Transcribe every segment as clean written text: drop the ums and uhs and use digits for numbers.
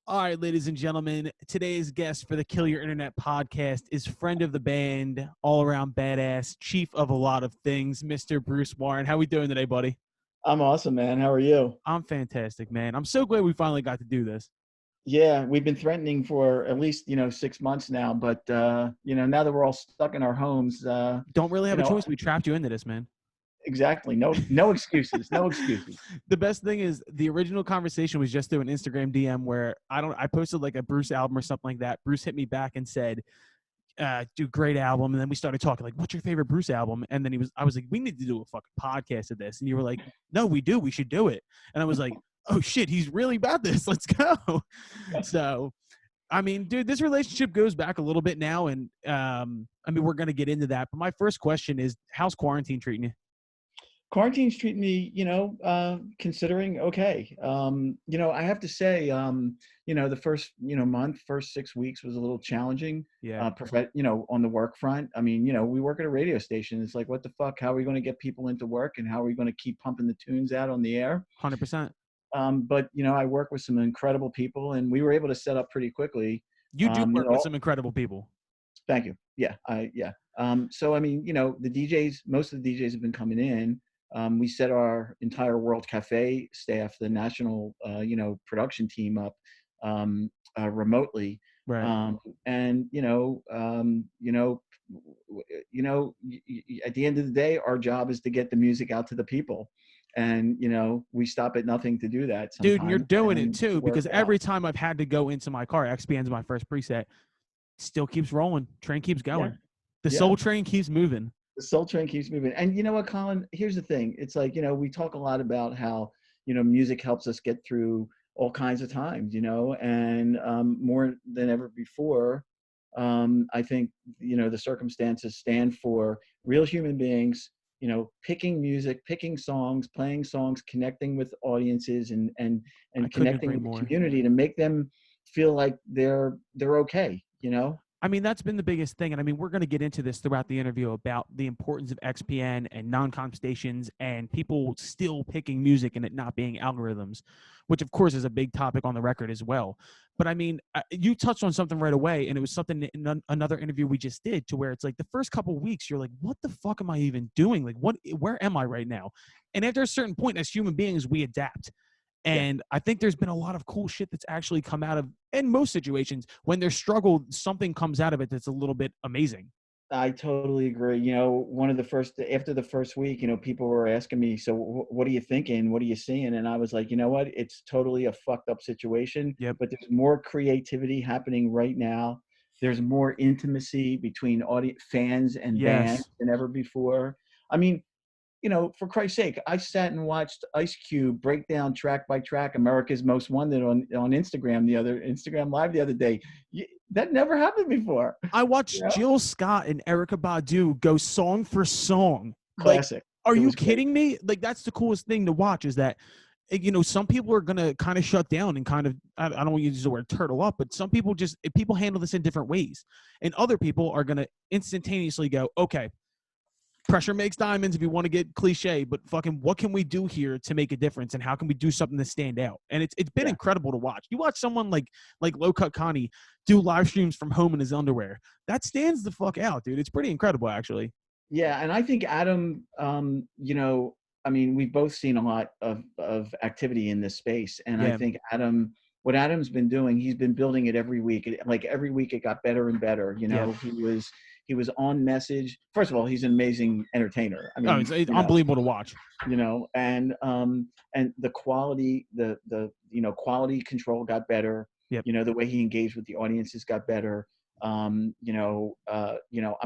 All right, ladies and gentlemen, today's guest for the Kill Your Internet podcast is friend of the band, all-around badass, chief of a lot of things, Mr. Bruce Warren. How we doing today, buddy? I'm awesome, man. How are you? I'm fantastic, man. I'm so glad we finally got to do this. Yeah, we've been threatening for at least, 6 months now, but now that we're all stuck in our homes, Don't really have a choice. We trapped you into this, man. exactly. No excuses. No excuses. The best thing is the original conversation was just through an Instagram DM where I posted like a Bruce album or something like that. Bruce hit me back and said, do great album. And then we started talking like, what's your favorite Bruce album? And then I was like, we need to do a fucking podcast of this. And you were like, no, we should do it. And I was like, oh shit, he's really about this. Let's go. So, I mean, dude, this relationship goes back a little bit now. And, we're going to get into that. But my first question is, how's quarantine treating you? Quarantine's treating me, considering okay. I have to say, the first, first 6 weeks was a little challenging. Yeah. On the work front. I mean, we work at a radio station. It's like, what the fuck? How are we going to get people into work, and how are we going to keep pumping the tunes out on the air? 100%. But I work with some incredible people, and we were able to set up pretty quickly. You do work with some incredible people. Thank you. Yeah. So, I mean, the DJs, most of the DJs have been coming in. We set our entire World Cafe staff, the national, production team up remotely. Right. And, at the end of the day, our job is to get the music out to the people. And, we stop at nothing to do that. Dude, and you're doing it too, because every time I've had to go into my car, XPN's my first preset, still keeps rolling. Train keeps going. Yeah. The soul train keeps moving. The soul train keeps moving. And you know what, Colin, here's the thing. It's like, we talk a lot about how, music helps us get through all kinds of times, and more than ever before, I think, the circumstances stand for real human beings, picking music, picking songs, playing songs, connecting with audiences and connecting with the community to make them feel like they're okay, I mean, that's been the biggest thing. And I mean, we're going to get into this throughout the interview about the importance of XPN and non-comp stations and people still picking music and it not being algorithms, which of course is a big topic on the record as well. But I mean, you touched on something right away, and it was something in another interview we just did, to where it's like the first couple of weeks, you're like, what the fuck am I even doing? Like, where am I right now? And after a certain point, as human beings, we adapt. And I think there's been a lot of cool shit that's actually come out of, in most situations, when there's struggle, something comes out of it that's a little bit amazing. I totally agree. After the first week, people were asking me, so what are you thinking? What are you seeing? And I was like, you know what? It's totally a fucked up situation, but there's more creativity happening right now. There's more intimacy between fans and bands than ever before. I mean, for Christ's sake, I sat and watched Ice Cube break down track by track America's Most Wanted on Instagram Live the other day. That never happened before. I watched Jill Scott and Erykah Badu go song for song. Classic. Like, are you kidding me? Like, that's the coolest thing to watch, is that, some people are going to kind of shut down and kind of, I don't want to use the word turtle up, but some people people handle this in different ways. And other people are going to instantaneously go, okay, pressure makes diamonds, if you want to get cliche, but fucking what can we do here to make a difference, and how can we do something to stand out? And it's been incredible to watch. You watch someone like Low Cut Connie do live streams from home in his underwear. That stands the fuck out, dude. It's pretty incredible, actually. Yeah, and I think Adam, we've both seen a lot of activity in this space, and I think what Adam's been doing, he's been building it every week. Every week it got better and better. He was on message. First of all, he's an amazing entertainer. I mean, it's unbelievable to watch. And the quality, the quality control got better. Yep. The way he engaged with the audiences got better. I'm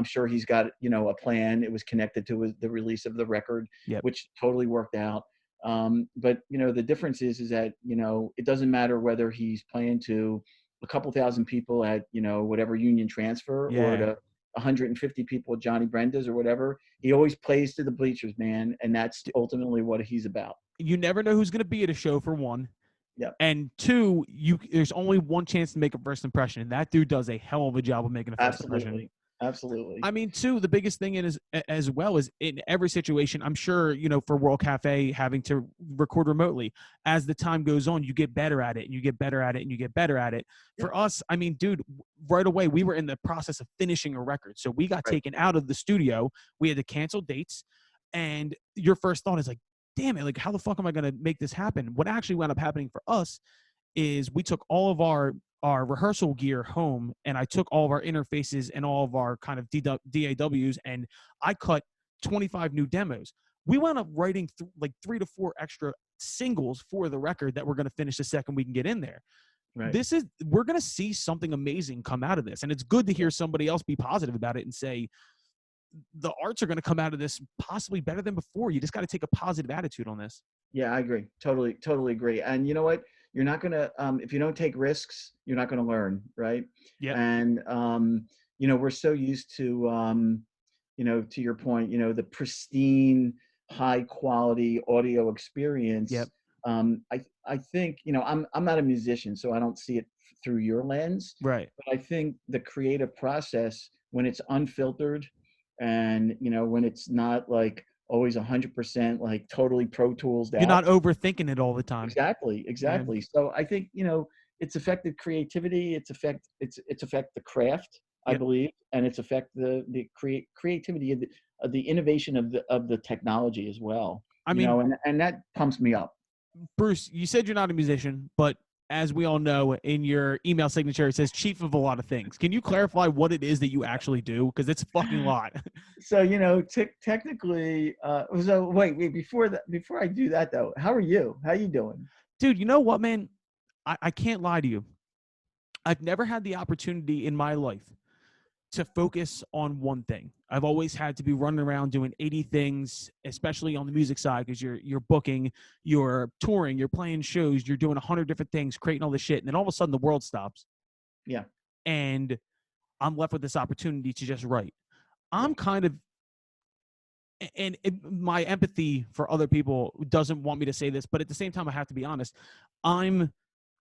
sure he's got a plan. It was connected to the release of the record, which totally worked out. But the difference is that it doesn't matter whether he's playing to a couple thousand people at whatever Union Transfer or to 150 people at Johnny Brenda's or whatever. He always plays to the bleachers, man, and that's ultimately what he's about. You never know who's going to be at a show, for one. Yeah. And two, there's only one chance to make a first impression, and that dude does a hell of a job of making a first impression. Absolutely. I mean, too, the biggest thing is as well is in every situation, I'm sure, for World Cafe having to record remotely, as the time goes on, you get better at it and you get better at it and you get better at it. Yeah. For us, I mean, dude, right away, we were in the process of finishing a record. So we got taken out of the studio. We had to cancel dates. And your first thought is like, damn it, like, how the fuck am I going to make this happen? What actually wound up happening for us is we took all of our rehearsal gear home, and I took all of our interfaces and all of our kind of DAWs, and I cut 25 new demos. We wound up writing like 3 to 4 extra singles for the record that we're going to finish the second we can get in there. Right. We're going to see something amazing come out of this. And it's good to hear somebody else be positive about it and say, the arts are going to come out of this possibly better than before. You just got to take a positive attitude on this. Yeah, I agree. Totally agree. And you know what? You're not going to, if you don't take risks, you're not going to learn. Right. Yeah. And, we're so used to, to your point, the pristine, high quality audio experience. Yep. I think, I'm not a musician, so I don't see it through your lens. Right. But I think the creative process, when it's unfiltered and, when it's not like always 100% like totally Pro Tools You're not overthinking it all the time. Exactly. Yeah. So I think, it's affected creativity. It's affect the craft, I believe, and it's affect the creativity of the innovation of the technology as well. I mean, and that pumps me up. Bruce, you said you're not a musician, but as we all know, in your email signature, it says chief of a lot of things. Can you clarify what it is that you actually do? Because it's a fucking lot. So, technically, so wait, before I do that though, how are you? How you doing? Dude, you know what, man? I can't lie to you. I've never had the opportunity in my life to focus on one thing. I've always had to be running around doing 80 things, especially on the music side, because you're booking, you're touring, you're playing shows, you're doing 100 different things, creating all this shit, and then all of a sudden the world stops. Yeah. And I'm left with this opportunity to just write. I'm kind of, and my empathy for other people doesn't want me to say this, but at the same time, I have to be honest. I'm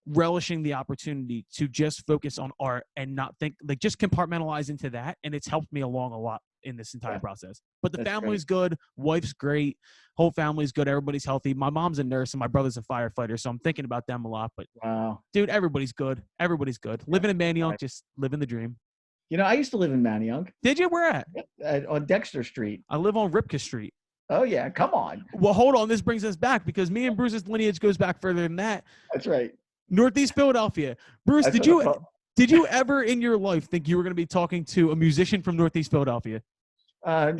relishing the opportunity to just focus on art and not think, like, just compartmentalize into that, and it's helped me along a lot in this entire process. But the family's good, wife's great, whole family's good, everybody's healthy. My mom's a nurse and my brother's a firefighter, so I'm thinking about them a lot. But wow, dude, everybody's good. Living in Manayunk, just living the dream. I used to live in Manayunk. Did you? Where at? On Dexter Street. I live on Ripka Street. Oh yeah, come on. Well, hold on, this brings us back because me and Bruce's lineage goes back further than that. That's right. Northeast Philadelphia. Bruce, did you ever in your life think you were going to be talking to a musician from Northeast Philadelphia? Not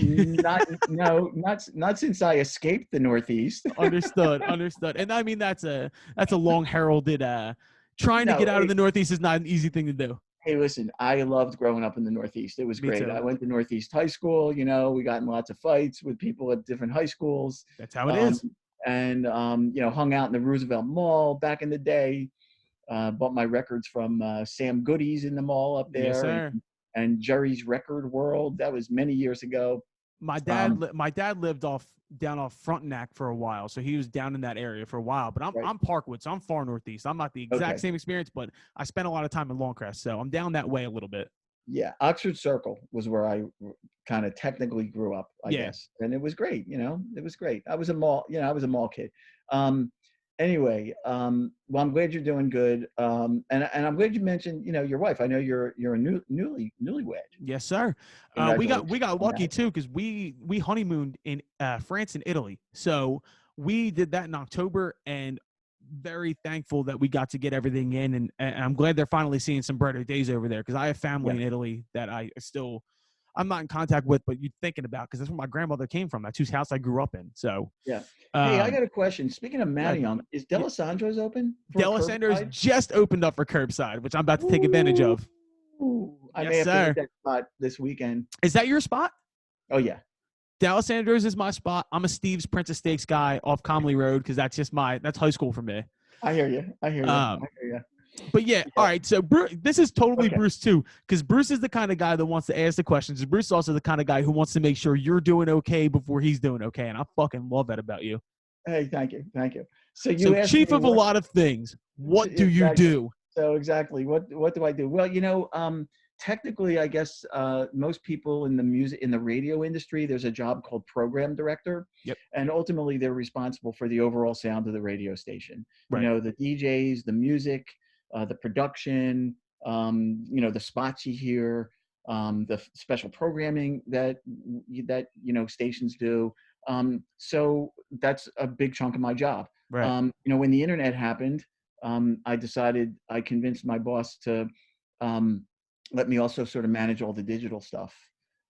since I escaped the Northeast. Understood. And I mean, that's a long heralded, trying to get out of the Northeast is not an easy thing to do. Hey, listen, I loved growing up in the Northeast. It was great. I went to Northeast High School. We got in lots of fights with people at different high schools. That's how it is. And, hung out in the Roosevelt Mall back in the day. Bought my records from Sam Goody's in the mall up there. Yes, sir. And Jerry's Record World. That was many years ago. My dad lived down off Frontenac for a while, so he was down in that area for a while. But I'm Parkwood, so I'm far northeast. I'm not the exact same experience, but I spent a lot of time in Longcrest, so I'm down that way a little bit. Yeah, Oxford Circle was where I kind of technically grew up, I guess, and it was great. It was great. I was a mall kid. Anyway, well, I'm glad you're doing good, and I'm glad you mentioned, your wife. I know you're a newlywed. Yes, sir. We got lucky too because we honeymooned in France and Italy, so we did that in October, and very thankful that we got to get everything in, and I'm glad they're finally seeing some brighter days over there because I have family in Italy that I'm not in contact with, but you're thinking about because that's where my grandmother came from. That's whose house I grew up in. So yeah. Hey, I got a question. Speaking of Manayunk, is D'Alessandro's open? D'Alessandro's just opened up for curbside, which I'm about to take advantage of. I may have to hit that spot this weekend. Is that your spot? Oh yeah. D'Alessandro's is my spot. I'm a Steve's Prince of Steaks guy off Comley Road because that's high school for me. I hear you. But yeah, all right. So Bruce, this is totally Bruce too, because Bruce is the kind of guy that wants to ask the questions. Bruce is also the kind of guy who wants to make sure you're doing okay before he's doing okay, and I fucking love that about you. Hey, thank you. So chief of a lot of things. What do you do? So exactly, what do I do? Well, technically, I guess most people in the radio industry, there's a job called program director, Yep. and ultimately they're responsible for the overall sound of the radio station. Right. You know, the DJs, the music, the production, you know, the spots you hear, the special programming that stations do. So that's a big chunk of my job. Right. You know, when the internet happened, I convinced my boss to let me also sort of manage all the digital stuff.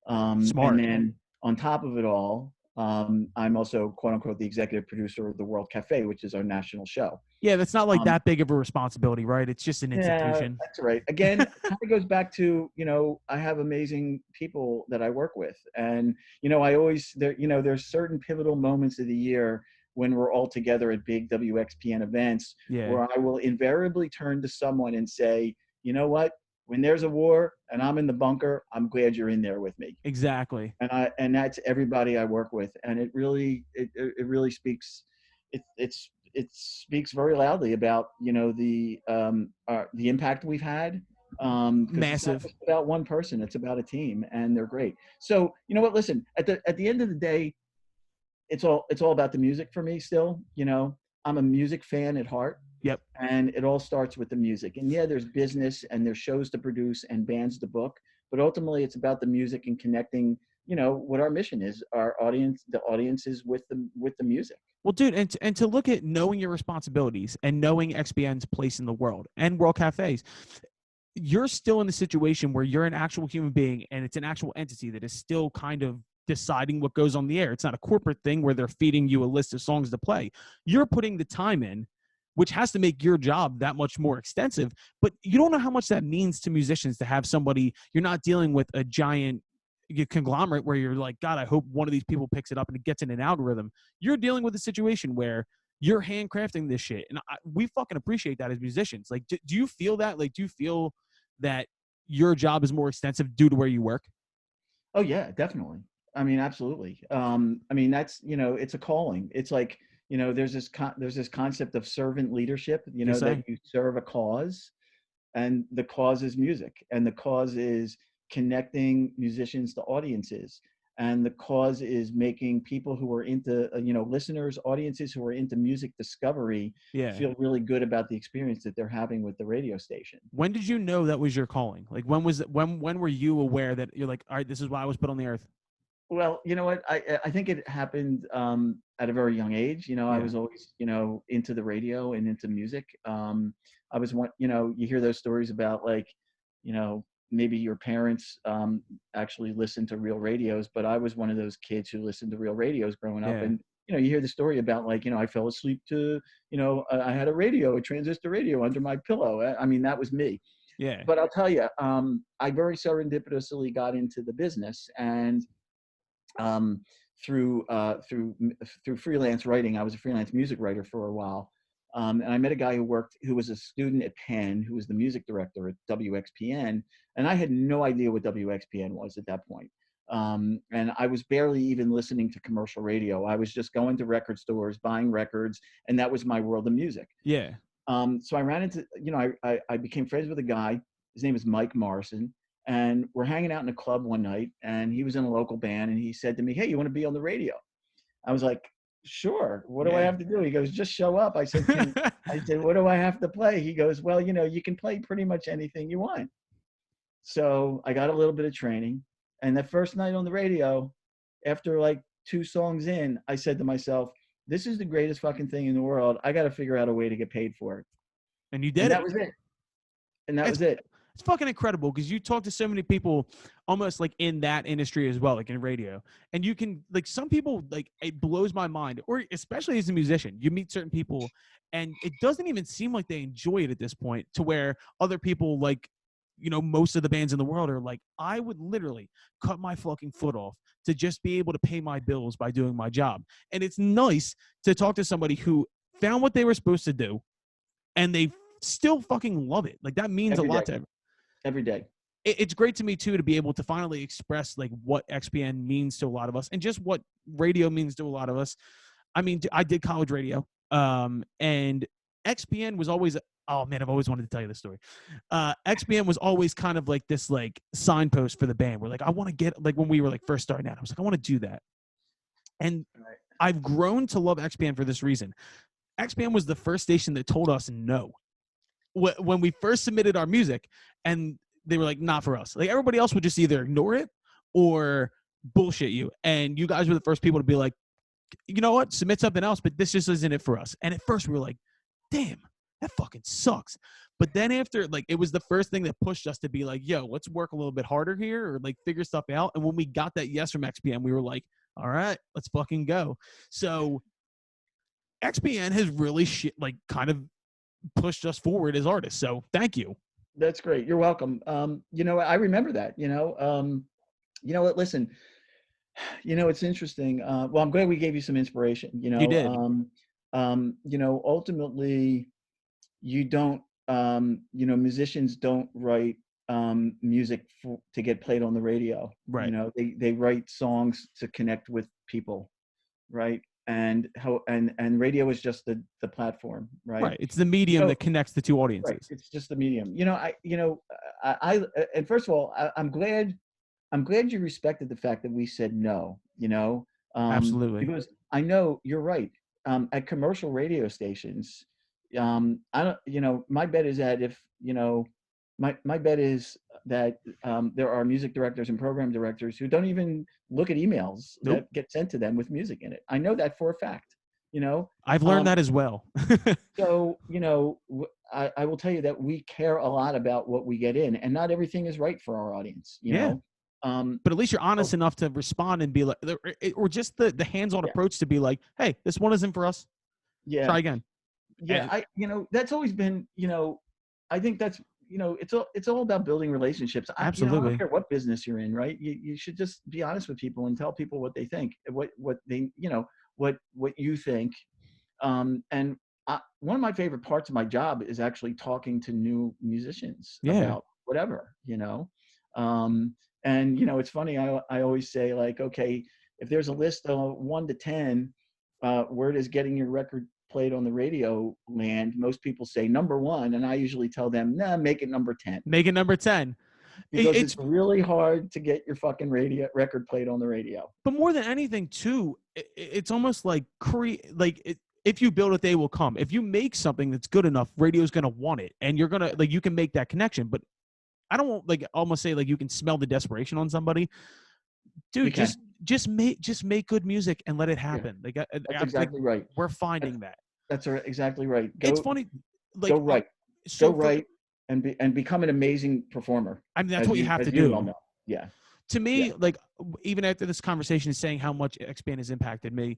Smart. And then on top of it all, I'm also quote unquote the executive producer of the World Cafe, which is our national show. Yeah, that's not like that big of a responsibility, right? It's just an institution. Yeah, that's right. Again, it kind of goes back to, you know, I have amazing people that I work with. And, you know, there's certain pivotal moments of the year when we're all together at big WXPN events where I will invariably turn to someone and say, you know what? When there's a war and I'm in the bunker, I'm glad you're in there with me. Exactly. And that's everybody I work with. And it really speaks, it speaks very loudly about, you know, the impact we've had. Massive. It's not just about one person, it's about a team, and they're great. So, you know what, listen, at the end of the day, it's all about the music for me still. You know, I'm a music fan at heart. Yep. And it all starts with the music. And yeah, there's business and there's shows to produce and bands to book, but ultimately it's about the music and connecting, you know, what our mission is, the audiences with the music. Well, dude, and to look at knowing your responsibilities and knowing XPN's place in the world and World Cafes, you're still in the situation where you're an actual human being and it's an actual entity that is still kind of deciding what goes on the air. It's not a corporate thing where they're feeding you a list of songs to play. You're putting the time in, which has to make your job that much more extensive. But you don't know how much that means to musicians to have somebody. You're not dealing with a giant conglomerate where you're like, God, I hope one of these people picks it up and it gets in an algorithm. You're dealing with a situation where you're handcrafting this shit. And we fucking appreciate that as musicians. Like, do you feel that? Like, do you feel that your job is more extensive due to where you work? Oh, yeah, definitely. I mean, absolutely. I mean, that's, you know, it's a calling. It's like, you know, there's this concept of servant leadership, you know, that you serve a cause, and the cause is music, and the cause is connecting musicians to audiences, and the cause is making people who are into, you know, listeners, audiences who are into music discovery feel really good about the experience that they're having with the radio station. When did you know that was your calling? Like, when were you aware that you're like, all right, this is why I was put on the earth? Well, you know what? I think it happened at a very young age. You know, I was always, you know, into the radio and into music. I was one, you know, you hear those stories about, like, you know, maybe your parents actually listened to real radios, but I was one of those kids who listened to real radios growing up. And, you know, you hear the story about, like, you know, I fell asleep to, you know, I had a transistor radio under my pillow. I mean, that was me. Yeah. But I'll tell you, I very serendipitously got into the business, and through freelance writing. I was a freelance music writer for a while. And I met a guy who was a student at Penn, who was the music director at WXPN. And I had no idea what WXPN was at that point. And I was barely even listening to commercial radio. I was just going to record stores, buying records, and that was my world of music. Yeah. So I ran into, you know, I became friends with a guy. His name is Mike Morrison. And we're hanging out in a club one night, and he was in a local band, and he said to me, "Hey, you want to be on the radio?" I was like, "Sure. What do I have to do?" He goes, "Just show up." I said, "What do I have to play?" He goes, "Well, you know, you can play pretty much anything you want." So I got a little bit of training. And that first night on the radio, after like 2 songs in, I said to myself, "This is the greatest fucking thing in the world. I got to figure out a way to get paid for it." And you did and that was it. And that was it. It's fucking incredible, because you talk to so many people almost like in that industry as well, like in radio. And you can, like, some people, like, it blows my mind, or especially as a musician, you meet certain people and it doesn't even seem like they enjoy it at this point, to where other people, like, you know, most of the bands in the world are like, I would literally cut my fucking foot off to just be able to pay my bills by doing my job. And it's nice to talk to somebody who found what they were supposed to do and they still fucking love it. Like, that means a lot to every day. It's great to me too, to be able to finally express like what XPN means to a lot of us, and just what radio means to a lot of us. I mean, I did college radio, and XPN was always, oh man, I've always wanted to tell you this story. XPN was always kind of like this like signpost for the band. We're like, I want to get, like when we were like first starting out, I was like, I want to do that. And I've grown to love XPN for this reason. XPN was the first station that told us no. When we first submitted our music, and they were like, not for us. Like everybody else would just either ignore it or bullshit you. And you guys were the first people to be like, you know what, submit something else, but this just isn't it for us. And at first we were like, damn, that fucking sucks. But then after, like, it was the first thing that pushed us to be like, yo, let's work a little bit harder here, or like figure stuff out. And when we got that yes from XPN, we were like, all right, let's fucking go. So XPN has really like kind of pushed us forward as artists. So thank you. That's great. You're welcome. You know, I remember that, you know what, listen, you know, it's interesting. Well, I'm glad we gave you some inspiration, you know. You did. You know, ultimately you don't, you know, musicians don't write music to get played on the radio. Right. You know, they write songs to connect with people, right? And radio is just the platform, right? Right. It's the medium that connects the two audiences. Right. It's just the medium. You know, I and first of all, I'm glad you respected the fact that we said no, you know. Absolutely. Because I know you're right. At commercial radio stations, I don't, you know, my bet is that if, you know, my bet is that there are music directors and program directors who don't even look at emails that get sent to them with music in it. I know that for a fact, you know. I've learned that as well. So, you know, I will tell you that we care a lot about what we get in, and not everything is right for our audience, you know. But at least you're honest enough to respond and be like, or just the hands-on approach to be like, hey, this one isn't for us. Yeah. Try again. Yeah. You know, that's always been, you know, I think that's, you know, it's all about building relationships. Absolutely. You know, I don't care what business you're in, right? You should just be honest with people and tell people what they think, what they, you know, what you think. And one of my favorite parts of my job is actually talking to new musicians about whatever, you know. And, you know, it's funny, I always say, like, okay, if there's a list of 1 to 10, where does getting your record played on the radio land? Most people say number 1, and I usually tell them, nah, make it number 10. Make it number 10. Because it's really hard to get your fucking record played on the radio. But more than anything, too, it's almost like if you build it, they will come. If you make something that's good enough, radio's gonna want it, and you're gonna, like, you can make that connection. But I don't want, like, almost say, like, you can smell the desperation on somebody, dude. Just make good music and let it happen. Yeah. That's exactly right. We're finding that. That's exactly right. It's funny. Like, go right. So go right. And become an amazing performer. I mean, that's what you have to do. Well know. Yeah. To me, like, even after this conversation is saying how much XPN has impacted me,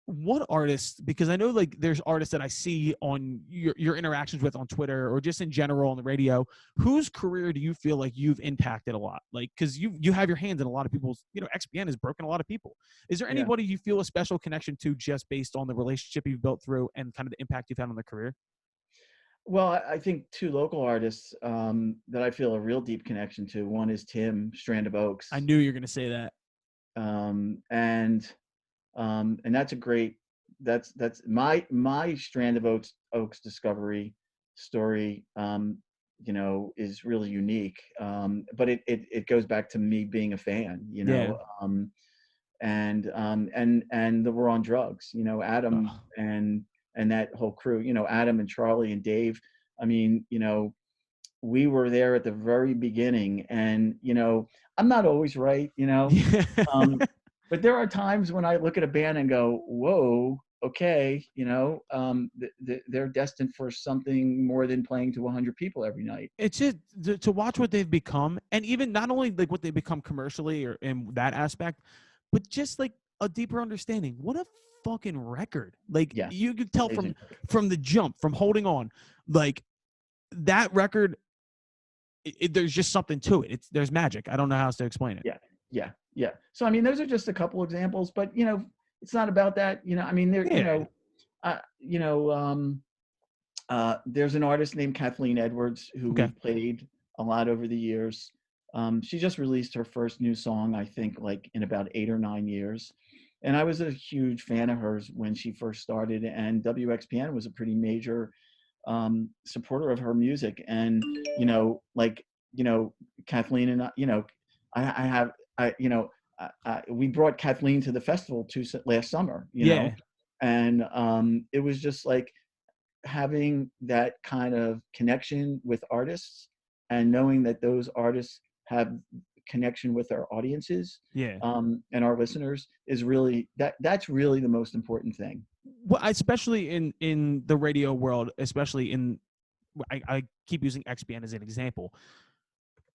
what artists, because I know, like, there's artists that I see on your interactions with on Twitter or just in general on the radio, whose career do you feel like you've impacted a lot? Like, because you have your hands in a lot of people's, you know, XPN has broken a lot of people. Is there anybody you feel a special connection to just based on the relationship you've built through and kind of the impact you've had on their career? Well, I think 2 local artists that I feel a real deep connection to. One is Tim, Strand of Oaks. I knew you were going to say that. And that's a great, that's my Strand of Oaks discovery story, you know, is really unique. But it goes back to me being a fan, you know. And the War on Drugs, you know, Adam and that whole crew, you know, Adam and Charlie and Dave. I mean, you know, we were there at the very beginning, and, you know, I'm not always right, you know, but there are times when I look at a band and go, whoa, okay, you know, they're destined for something more than playing to 100 people every night. It's just to watch what they've become, and even not only like what they become commercially or in that aspect, but just like a deeper understanding. What a fucking record. Like, you could tell from the jump, from Holding On, like, that record, there's just something to it. There's magic. I don't know how else to explain it. Yeah. So, I mean, those are just a couple examples, but, you know, it's not about that. You know, I mean, there's an artist named Kathleen Edwards who we've played a lot over the years. She just released her first new song, I think, like in about 8 or 9 years. And I was a huge fan of hers when she first started, and WXPN was a pretty major supporter of her music. And like Kathleen and I have we brought Kathleen to the festival last summer, Yeah. and it was just like having that kind of connection with artists, and knowing that those artists have connection with our audiences, Yeah. and our listeners, is really that's really the most important thing. Well, especially in the radio world, especially I keep using XBN as an example.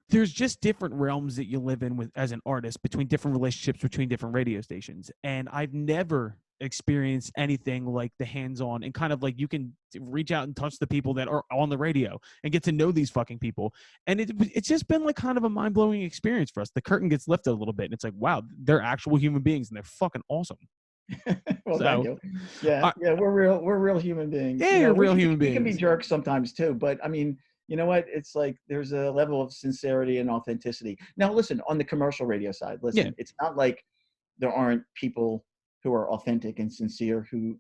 There's just different realms that you live in with as an artist, between different relationships between different radio stations. And I've never experienced anything like the hands-on, and kind of like you can reach out and touch the people that are on the radio and get to know these fucking people. And it's just been like kind of a mind-blowing experience for us. The curtain gets lifted a little bit, and it's like, wow, they're actual human beings and they're fucking awesome. Well, So, thank you. Yeah, we're real human beings. Yeah, you're real human we can be beings. jerks sometimes too, but I mean, you know what? It's like there's a level of sincerity and authenticity. Now, listen, on the commercial radio side, listen, it's not like there aren't people who are authentic and sincere. Who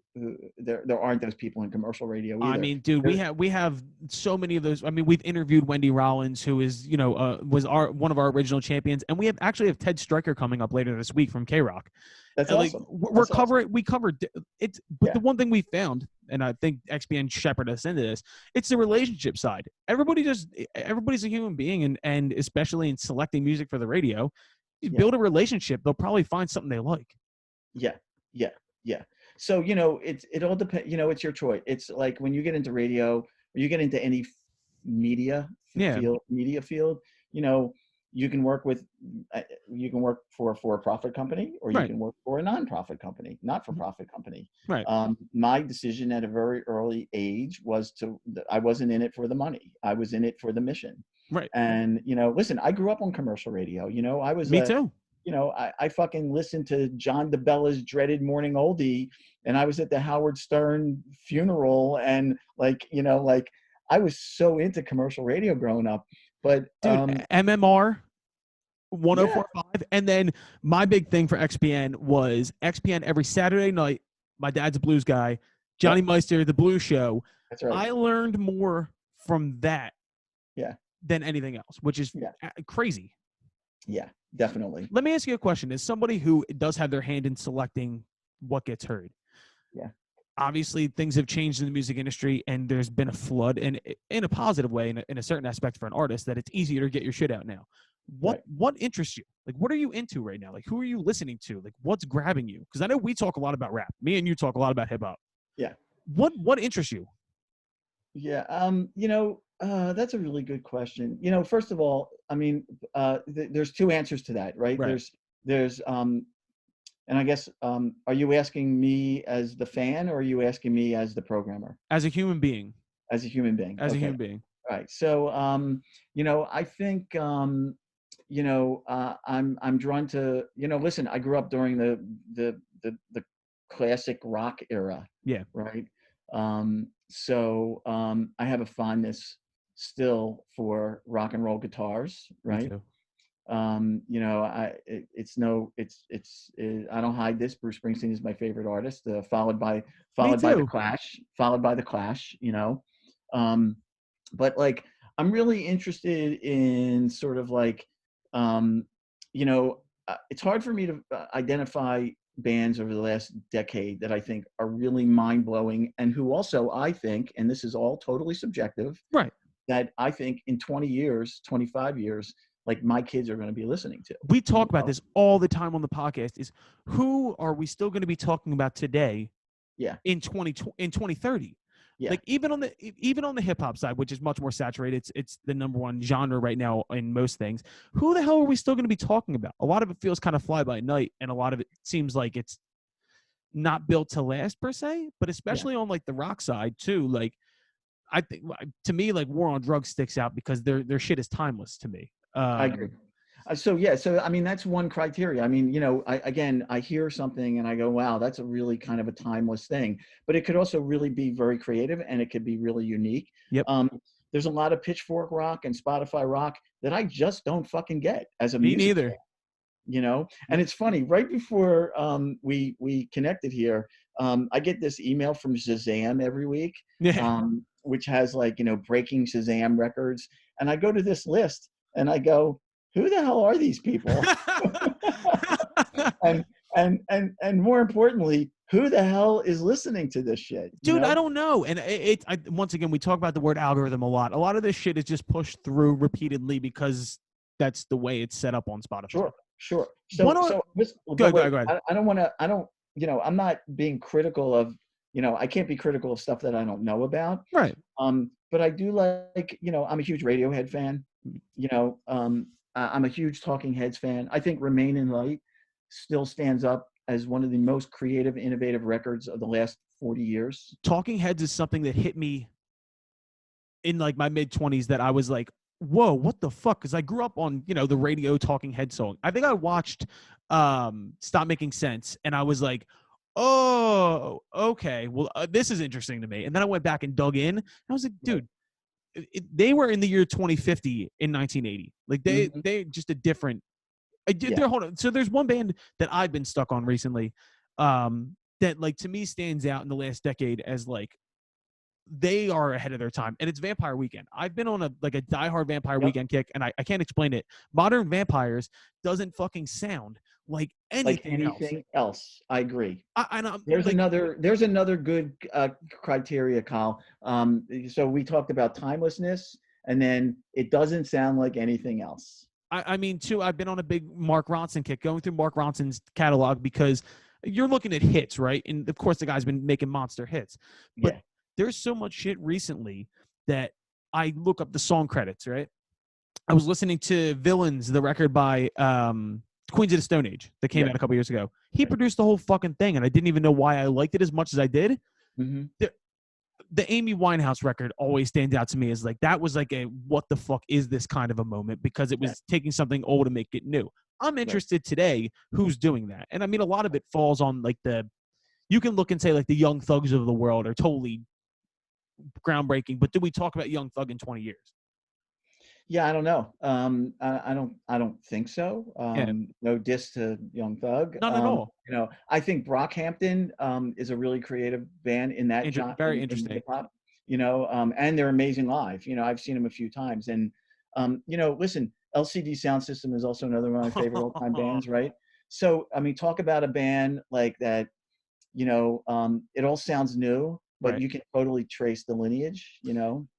there aren't those people in commercial radio either. I mean, dude, we have so many of those. I mean, we've interviewed Wendy Rollins, who is was one of our original champions, and we have Ted Stryker coming up later this week from K-Rock. That's awesome. We covered it, but the one thing we found, and I think XBN shepherded us into this, it's the relationship side. Everybody's a human being, and especially in selecting music for the radio, you build a relationship, they'll probably find something they like. Yeah. So, it all depends, it's your choice. It's like when you get into radio, or you get into any media field, you can work for a for-profit company, or you can work for a non-profit company, not-for-profit company. Right. My decision at a very early age was I wasn't in it for the money. I was in it for the mission. Right. And, listen, I grew up on commercial radio. Me too. I fucking listened to John DeBella's dreaded morning oldie, and I was at the Howard Stern funeral, and I was so into commercial radio growing up. But dude, MMR 104.5, and then my big thing for XPN was XPN every Saturday night. My dad's a blues guy. Johnny Meister, the Blues Show. That's right. I learned more from that than anything else, which is crazy. Yeah, definitely. Let me ask you a question. As somebody who does have their hand in selecting what gets heard, obviously things have changed in the music industry, and there's been a flood, and in a positive way, in a certain aspect for an artist, that it's easier to get your shit out now. What interests you? Like, what are you into right now? Like, who are you listening to? Like, what's grabbing you? Because I know we talk a lot about rap. Me and you talk a lot about hip hop. Yeah. What interests you? Yeah. That's a really good question. First of all, I mean, there's two answers to that, right? There's and I guess, are you asking me as the fan, or are you asking me as the programmer? As a human being. As a human being. As a human being. Right. So, I think, I'm drawn to, listen, I grew up during the classic rock era. Yeah. Right. So, I have a fondness still for rock and roll guitars. Right. Me too. I don't hide this. Bruce Springsteen is my favorite artist, followed by the Clash, but like, I'm really interested in sort of like, it's hard for me to identify bands over the last decade that I think are really mind-blowing, and who also, I think, and this is all totally subjective, right, that I think in 20 years, 25 years, like, my kids are going to be listening to. We talk about this all the time on the podcast, is who are we still going to be talking about today in 2030? Yeah. Like, even on the hip hop side, which is much more saturated, it's the number one genre right now in most things. Who the hell are we still going to be talking about? A lot of it feels kind of fly by night, and a lot of it seems like it's not built to last per se, but especially on like the rock side too. Like, I think, to me, like, War on Drugs sticks out because their shit is timeless to me. I agree. So I mean, that's one criteria. I mean, I hear something and I go, wow, that's a really kind of a timeless thing. But it could also really be very creative, and it could be really unique. Yep. There's a lot of Pitchfork rock and Spotify rock that I just don't fucking get as a music Me neither. fan. And it's funny, right before we connected here, I get this email from Shazam every week, Yeah. which has like, breaking Shazam records. And I go to this list and I go, who the hell are these people? and and more importantly, who the hell is listening to this shit? Dude, I don't know. And once again, we talk about the word algorithm a lot. A lot of this shit is just pushed through repeatedly because that's the way it's set up on Spotify. Sure. So go ahead. I don't want to. I'm not being critical of. I can't be critical of stuff that I don't know about. Right. But I do like. I'm a huge Radiohead fan. I'm a huge Talking Heads fan. I think Remain in Light still stands up as one of the most creative, innovative records of the last 40 years. Talking Heads is something that hit me in like my mid-20s that I was like, whoa, what the fuck? Because I grew up on, the radio Talking Head song. I think I watched Stop Making Sense, and I was like, oh, okay, well, this is interesting to me. And then I went back and dug in. And I was like, dude, they were in the year 2050 in 1980. Like they just a different. Hold on. So there's one band that I've been stuck on recently, that like to me stands out in the last decade as like they are ahead of their time, and it's Vampire Weekend. I've been on a diehard Vampire Weekend kick, and I can't explain it. Modern Vampires doesn't fucking sound like anything else. I agree. There's another good criteria, Kyle. So we talked about timelessness, and then it doesn't sound like anything else. I mean, too, I've been on a big Mark Ronson kick, going through Mark Ronson's catalog, because you're looking at hits, right? And of course, the guy's been making monster hits. But there's so much shit recently that I look up the song credits, right? I was listening to Villains, the record by Queens of the Stone Age that came out a couple years ago. He produced the whole fucking thing, and I didn't even know why I liked it as much as I did. Mm-hmm. The Amy Winehouse record always stands out to me as like, that was like a what the fuck is this kind of a moment, because it was taking something old to make it new. I'm interested today who's doing that. And I mean, a lot of it falls on like you can look and say like the Young Thugs of the world are totally groundbreaking, but do we talk about Young Thug in 20 years? Yeah, I don't know. I don't think so. No diss to Young Thug. Not at all. I think Brockhampton is a really creative band in that genre. Very interesting. In hip-hop, and they're amazing live. I've seen them a few times. And, listen, LCD Sound System is also another one of my favorite all-time bands, right? So, I mean, talk about a band like that, it all sounds new, but you can totally trace the lineage,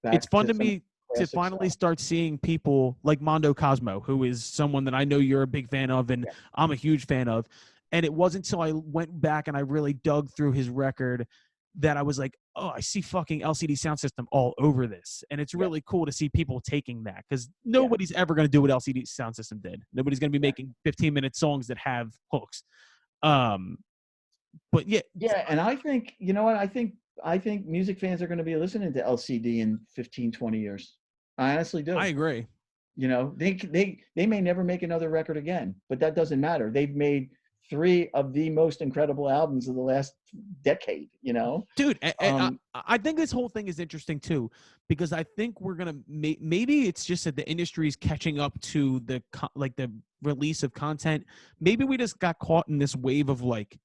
back. It's fun to me to finally start seeing people like Mondo Cosmo, who is someone that I know you're a big fan of, and I'm a huge fan of. And it wasn't until I went back and I really dug through his record that I was like, oh, I see fucking LCD Sound System all over this. And it's really cool to see people taking that, because nobody's ever going to do what LCD Sound System did. Nobody's going to be making 15-minute songs that have hooks. But and I think, I think music fans are going to be listening to LCD in 15, 20 years. I honestly do. I agree. They may never make another record again, but that doesn't matter. They've made 3 of the most incredible albums of the last decade, Dude, I think this whole thing is interesting too, because I think we're going to maybe it's just that the industry is catching up to the release of content. Maybe we just got caught in this wave of like,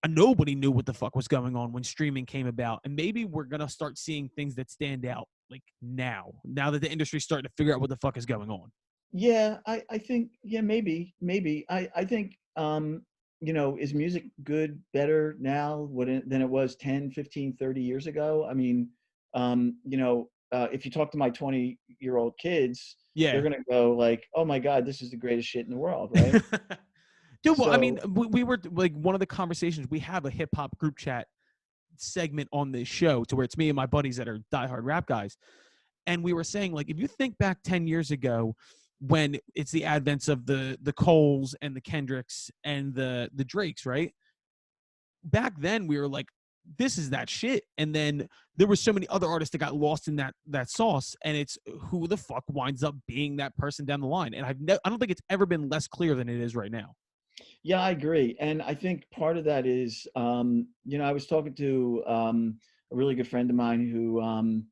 nobody knew what the fuck was going on when streaming came about. And maybe we're going to start seeing things that stand out like now that the industry's starting to figure out what the fuck is going on. Yeah, I think, maybe. I think, is music good, better now than it was 10, 15, 30 years ago? I mean, if you talk to my 20-year-old kids, they're going to go like, oh my God, this is the greatest shit in the world, right? Dude, well, I mean, we were like, one of the conversations, we have a hip hop group chat segment on this show to where it's me and my buddies that are diehard rap guys. And we were saying, like, if you think back 10 years ago, when it's the advents of the Coles and the Kendricks and the Drakes, right? Back then we were like, this is that shit. And then there were so many other artists that got lost in that sauce, and it's who the fuck winds up being that person down the line. And I don't think it's ever been less clear than it is right now. Yeah, I agree. And I think part of that is, I was talking to a really good friend of mine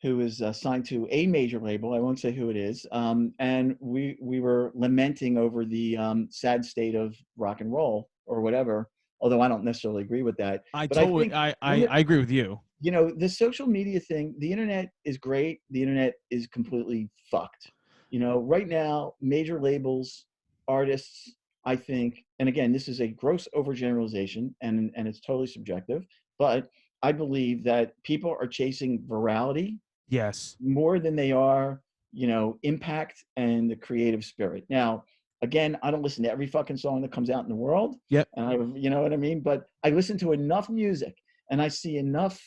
who is signed to a major label. I won't say who it is. And we were lamenting over the sad state of rock and roll or whatever. Although I don't necessarily agree with that. But I think I agree with you. You know, the social media thing, the internet is great. The internet is completely fucked. You know, right now, major labels, artists, I think, and again, this is a gross overgeneralization and it's totally subjective, but I believe that people are chasing virality Yes. more than they are, you know, impact and the creative spirit. Now, again, I don't listen to every fucking song that comes out in the world. Yep. And you know what I mean? But I listen to enough music and I see enough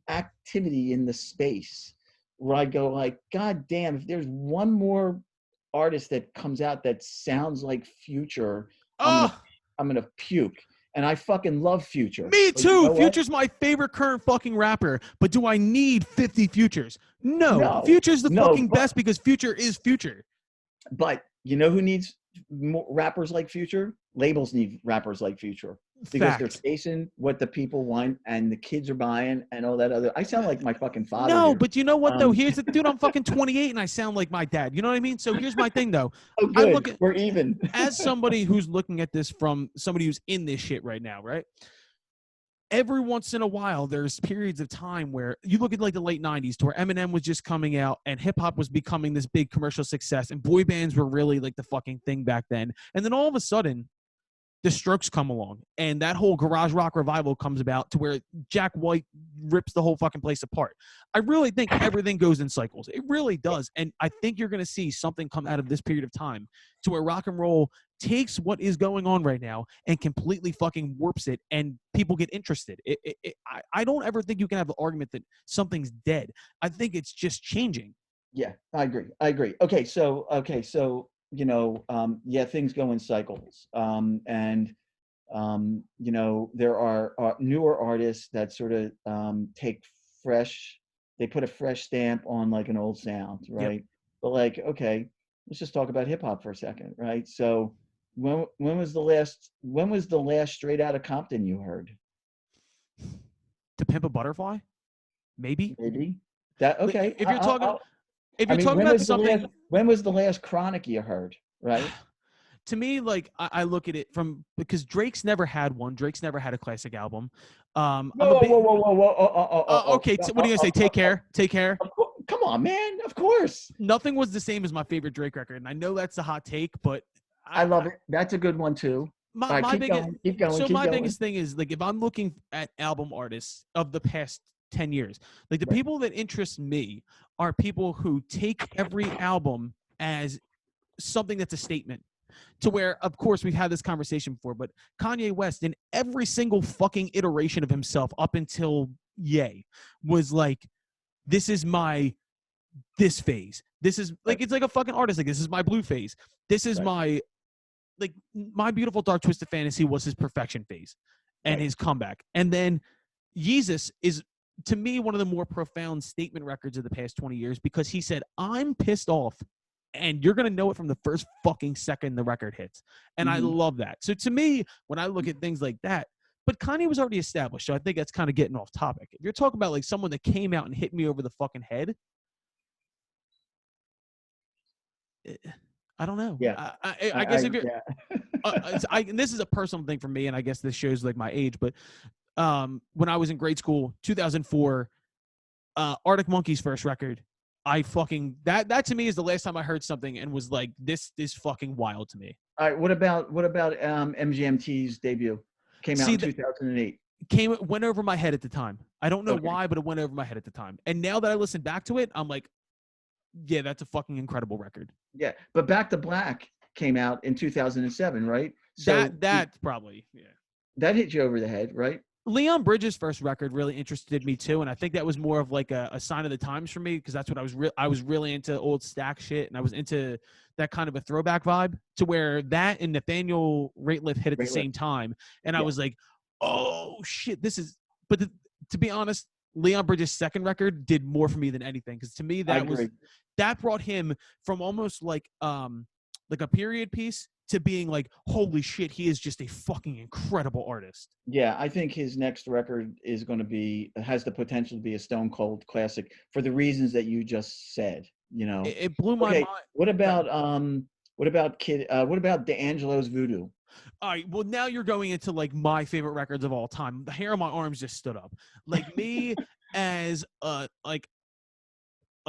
activity in the space where I go like, God damn, if there's one more artist that comes out that sounds like Future, I'm gonna puke. And I fucking love Future. Me too. You know Future's my favorite current fucking rapper. But do I need 50 Futures? No. Future's the fucking best because Future is Future. But you know who needs more rappers like Future? Labels need rappers like Future. Because they're chasing what the people want and the kids are buying and all that other. I sound like my fucking father. No, but you know what though? Here's the dude. I'm fucking 28 and I sound like my dad. You know what I mean? So here's my thing though. Oh, good. We're even. As somebody who's looking at this from somebody who's in this shit right now, right? Every once in a while, there's periods of time where you look at like the late 90s to where Eminem was just coming out and hip hop was becoming this big commercial success and boy bands were really like the fucking thing back then. And then all of a sudden, the Strokes come along and that whole garage rock revival comes about to where Jack White rips the whole fucking place apart. I really think everything goes in cycles. It really does. And I think you're going to see something come out of this period of time to where rock and roll takes what is going on right now and completely fucking warps it and people get interested. I don't ever think you can have the argument that something's dead. I think it's just changing. Yeah, I agree. Okay, so you know, yeah, things go in cycles. And, you know, there are newer artists that sort of they put a fresh stamp on like an old sound, right? Yep. But like, okay, let's just talk about hip hop for a second, right? So when was the last Straight Outta Compton you heard? To Pimp a Butterfly? Maybe. That, okay. If you're talking... when was the last Chronic you heard, right? To me, like I look at it from because Drake's never had one. Drake's never had a classic album. Whoa. Okay, what are you gonna say? Take care. Come on, man. Of course. Nothing was the same as my favorite Drake record, and I know that's a hot take, but I love it. That's a good one too. Keep going. My biggest thing is like if I'm looking at album artists of the past 10 years. Like the people that interest me are people who take every album as something that's a statement. To where, of course, we've had this conversation before, but Kanye West in every single fucking iteration of himself up until Ye was like, this is my this phase. This is like it's like a fucking artist. Like this is my blue phase. This is my Beautiful Dark Twisted Fantasy was his perfection phase and his comeback. And then Yeezus is to me one of the more profound statement records of the past 20 years because he said, I'm pissed off and you're going to know it from the first fucking second the record hits. And I love that. So to me, when I look at things like that, but Kanye was already established. So I think that's kind of getting off topic. If you're talking about like someone that came out and hit me over the fucking head, I don't know. Yeah. I guess if you're, and this is a personal thing for me, and I guess this shows like my age, but when I was in grade school, 2004, Arctic Monkeys' first record, I fucking that to me is the last time I heard something and was like, this is fucking wild to me. All right, what about MGMT's debut? Came out in 2008. Went over my head at the time. I don't know why, but it went over my head at the time. And now that I listen back to it, I'm like, yeah, that's a fucking incredible record. Yeah, but Back to Black came out in 2007, right? So that probably, yeah. That hit you over the head, right? Leon Bridges' first record really interested me too, and I think that was more of like a sign of the times for me because that's what I was really into old Stack shit, and I was into that kind of a throwback vibe to where that and Nathaniel Rateliff hit at the same time, and I was like, oh shit, this is. But to be honest, Leon Bridges' second record did more for me than anything because to me that brought him from almost like a period piece to being like, holy shit, he is just a fucking incredible artist. Yeah, I think his next record is going to be has the potential to be a stone cold classic for the reasons that you just said. It blew my Okay, mind. what about D'Angelo's Voodoo? All right, well, now you're going into like my favorite records of all time. The hair on my arms just stood up. Like me as a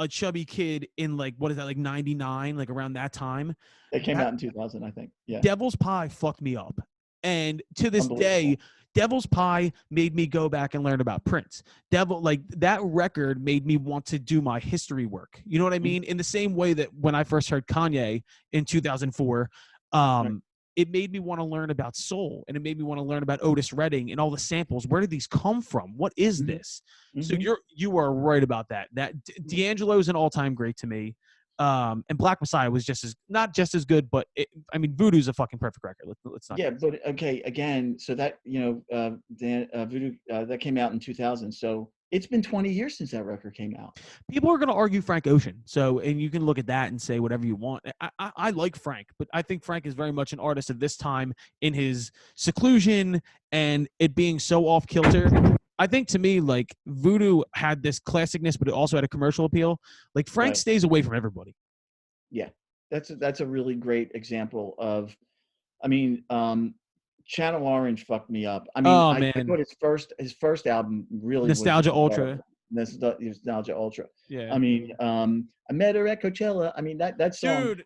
chubby kid in like, what is that, like 99, like around that time. That came That out in 2000, I think. Yeah, Devil's Pie fucked me up. And to this unbelievable. day, Devil's Pie made me go back and learn about Prince. Like that record made me want to do my history work. You know what I mean? In the same way that when I first heard Kanye in 2004, Right. it made me want to learn about soul, and it made me want to learn about Otis Redding and all the samples. Where did these come from? What is this? So you are right about that. That D'Angelo is an all-time great to me. And Black Messiah was not just as good, but Voodoo's a fucking perfect record. Let's not. Yeah, but okay, again, so that Voodoo that came out in 2000. So it's been 20 years since that record came out. People are going to argue Frank Ocean. So, and you can look at that and say whatever you want. I like Frank, but I think Frank is very much an artist of this time in his seclusion and it being so off kilter. I think to me, like Voodoo had this classicness, but it also had a commercial appeal. Like Frank stays away from everybody. Yeah, that's a really great example of. Channel Orange fucked me up. I thought his first album really Nostalgia was Ultra. Nostalgia Ultra. Yeah. I met her at Coachella. That song. Dude,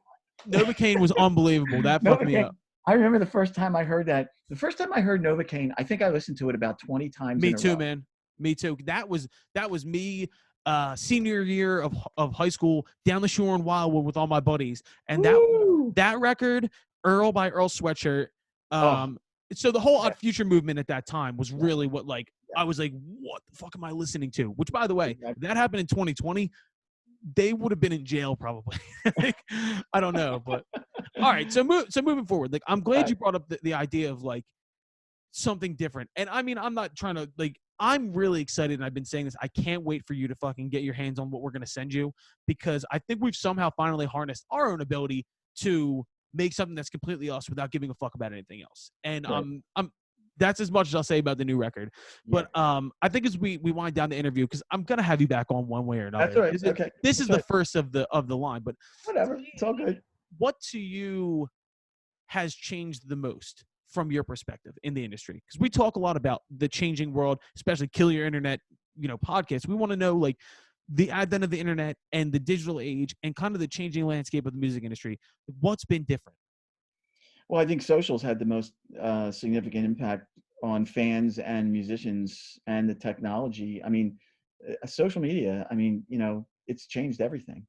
Novocaine was unbelievable. That fucked me up. I remember the first time I heard that. The first time I heard Novocaine, I think I listened to it about 20 times. Me too, man. Me too. That was me senior year of high school down the shore in Wildwood with all my buddies. And that record, Earl by Earl Sweatshirt, so the whole Odd Future movement at that time was really what, like, I was like, what the fuck am I listening to? Which, by the way, if that happened in 2020, they would have been in jail probably. Like, I don't know, but all right. So moving forward, like, I'm glad you brought up the idea of like something different. And I'm not trying to, like, I'm really excited, and I've been saying this. I can't wait for you to fucking get your hands on what we're gonna send you, because I think we've somehow finally harnessed our own ability to make something that's completely us without giving a fuck about anything else. And that's as much as I'll say about the new record. But I think as we wind down the interview, because I'm gonna have you back on one way or another. That's all right. This is the first of the line, but whatever. It's all good. What to you has changed the most from your perspective in the industry? Because we talk a lot about the changing world, especially Kill Your Internet, podcasts. We want to know, like, the advent of the internet and the digital age and kind of the changing landscape of the music industry. What's been different? Well, I think socials had the most significant impact on fans and musicians, and the technology. Social media, it's changed everything.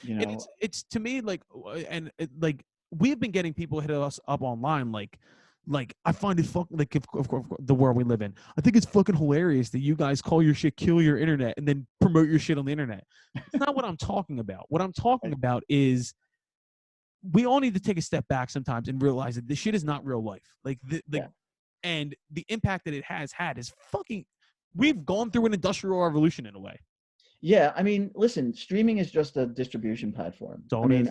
It's to me, like, like, we've been getting people hit us up online, like I find it fucking, like, of course, the world we live in. I think it's fucking hilarious that you guys call your shit Kill Your Internet and then promote your shit on the internet. It's not what I'm talking about. What I'm talking about is we all need to take a step back sometimes and realize that this shit is not real life. Like, and the impact that it has had is fucking. We've gone through an industrial revolution in a way. Yeah, listen, streaming is just a distribution platform. There's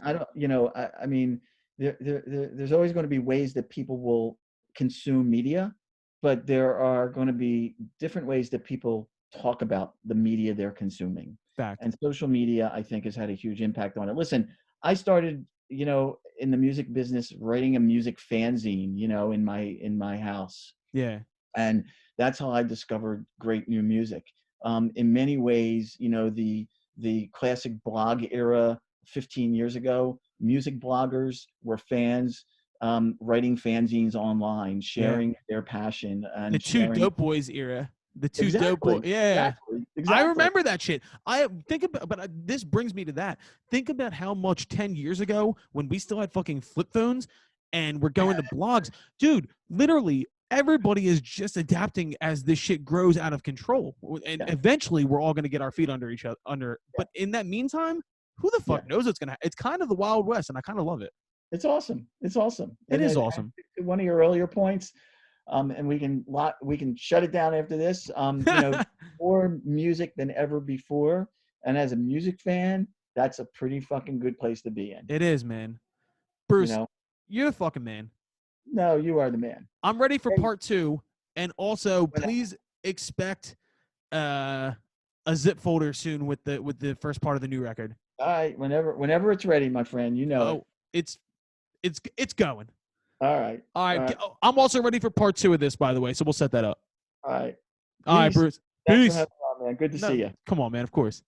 always going to be ways that people will consume media, but there are going to be different ways that people talk about the media they're consuming. Fact. And social media, I think, has had a huge impact on it. Listen, I started, in the music business, writing a music fanzine, in my house. Yeah. And that's how I discovered great new music. In many ways, the classic blog era 15 years ago, music bloggers were fans, writing fanzines online, sharing their passion. And the two dope boys era. The two dope boys. Yeah. Exactly. I remember that shit. I think about, but this brings me to that. Think about how much 10 years ago, when we still had fucking flip phones and we're going to blogs, dude, literally everybody is just adapting as this shit grows out of control. And eventually we're all going to get our feet under each other. But in that meantime, who the fuck knows what's going to, it's kind of the Wild West, and I kind of love it. It's awesome. It's awesome. It is awesome. One of your earlier points, and we can shut it down after this. More music than ever before. And as a music fan, that's a pretty fucking good place to be in. It is, man. Bruce, You're the fucking man. No, you are the man. I'm ready for part 2, and also please expect a zip folder soon with the first part of the new record. All right, whenever it's ready, my friend. You know it's going. All right. I'm also ready for part 2 of this, by the way, so we'll set that up. All right. All right, Bruce. Thanks Peace. for having me on, man. Good to see you. Come on, man. Of course.